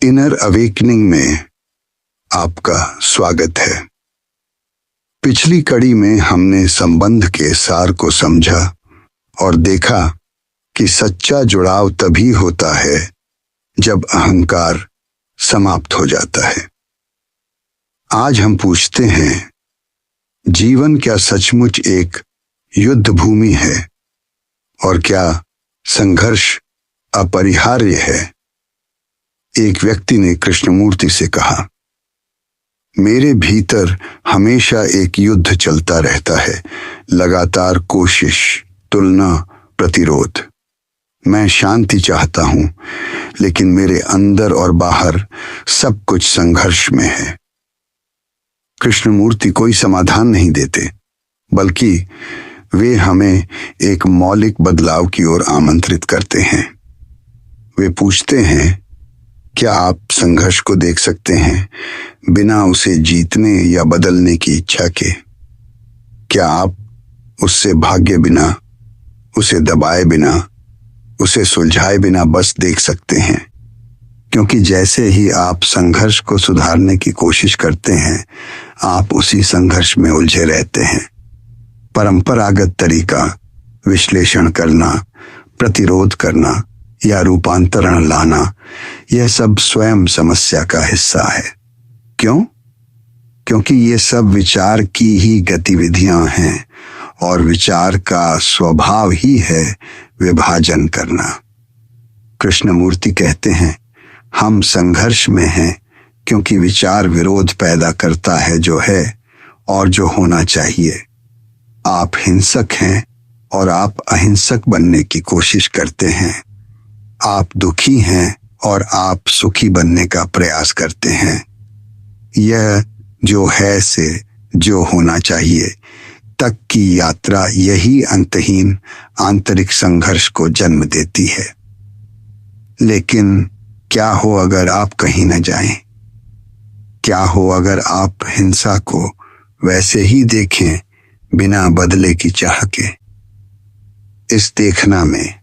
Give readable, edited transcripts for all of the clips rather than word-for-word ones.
Inner awakening में आपका स्वागत है। पिछली कड़ी में हमने संबंध के सार को समझा और देखा कि सच्चा जुड़ाव तभी होता है जब अहंकार समाप्त हो जाता है। आज हम पूछते हैं, जीवन क्या सचमुच एक युद्ध भूमि है और क्या संघर्ष अपरिहार्य है? एक व्यक्ति ने कृष्णमूर्ति से कहा, मेरे भीतर हमेशा एक युद्ध चलता रहता है, लगातार कोशिश, तुलना, प्रतिरोध। मैं शांति चाहता हूं, लेकिन मेरे अंदर और बाहर सब कुछ संघर्ष में है। कृष्णमूर्ति कोई समाधान नहीं देते, बल्कि वे हमें एक मौलिक बदलाव की ओर आमंत्रित करते हैं। वे पूछते हैं, क्या आप संघर्ष को देख सकते हैं बिना उसे जीतने या बदलने की इच्छा के? क्या आप उससे भागे बिना, उसे दबाए बिना, उसे सुलझाए बिना बस देख सकते हैं? क्योंकि जैसे ही आप संघर्ष को सुधारने की कोशिश करते हैं, आप उसी संघर्ष में उलझे रहते हैं। परंपरागत तरीका, विश्लेषण करना, प्रतिरोध करना या रूपांतरण लाना, यह सब स्वयं समस्या का हिस्सा है। क्यों? क्योंकि ये सब विचार की ही गतिविधियां हैं और विचार का स्वभाव ही है विभाजन करना। कृष्णमूर्ति कहते हैं, हम संघर्ष में हैं क्योंकि विचार विरोध पैदा करता है जो है और जो होना चाहिए। आप हिंसक हैं और आप अहिंसक बनने की कोशिश करते हैं। आप दुखी हैं और आप सुखी बनने का प्रयास करते हैं। यह जो है से जो होना चाहिए तक की यात्रा यही अंतहीन आंतरिक संघर्ष को जन्म देती है। लेकिन क्या हो अगर आप कहीं न जाएं? क्या हो अगर आप हिंसा को वैसे ही देखें बिना बदले की चाह के? इस देखना में,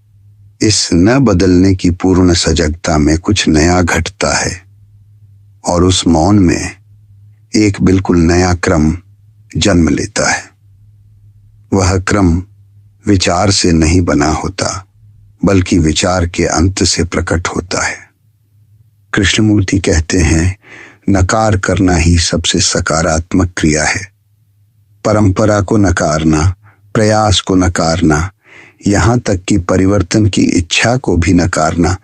इस न बदलने की पूर्ण सजगता में कुछ नया घटता है और उस मौन में एक बिल्कुल नया क्रम जन्म लेता है। वह क्रम विचार से नहीं बना होता, बल्कि विचार के अंत से प्रकट होता है। कृष्णमूर्ति कहते हैं, नकार करना ही सबसे सकारात्मक क्रिया है। परंपरा को नकारना, प्रयास को नकारना, यहां तक कि परिवर्तन की इच्छा को भी नकारना,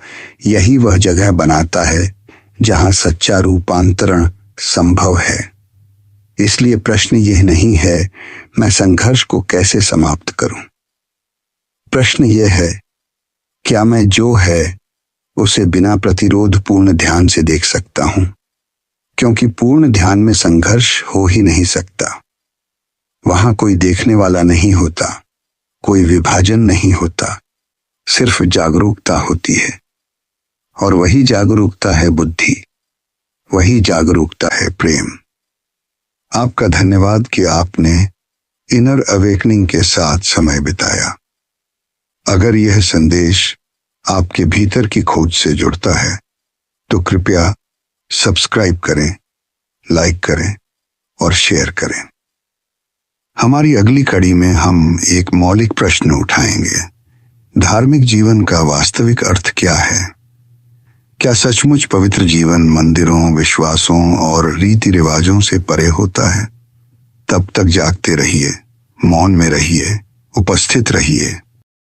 यही वह जगह बनाता है जहां सच्चा रूपांतरण संभव है। इसलिए प्रश्न यह नहीं है, मैं संघर्ष को कैसे समाप्त करूं? प्रश्न यह है, क्या मैं जो है उसे बिना प्रतिरोध पूर्ण ध्यान से देख सकता हूं? क्योंकि पूर्ण ध्यान में संघर्ष हो ही नहीं सकता। वहां कोई देखने वाला नहीं होता, कोई विभाजन नहीं होता, सिर्फ जागरूकता होती है। और वही जागरूकता है बुद्धि, वही जागरूकता है प्रेम। आपका धन्यवाद कि आपने इनर अवेकनिंग के साथ समय बिताया। अगर यह संदेश आपके भीतर की खोज से जुड़ता है तो कृपया सब्सक्राइब करें, लाइक करें और शेयर करें। हमारी अगली कड़ी में हम एक मौलिक प्रश्न उठाएंगे, धार्मिक जीवन का वास्तविक अर्थ क्या है? क्या सचमुच पवित्र जीवन मंदिरों, विश्वासों और रीति रिवाजों से परे होता है? तब तक जागते रहिए, मौन में रहिए, उपस्थित रहिए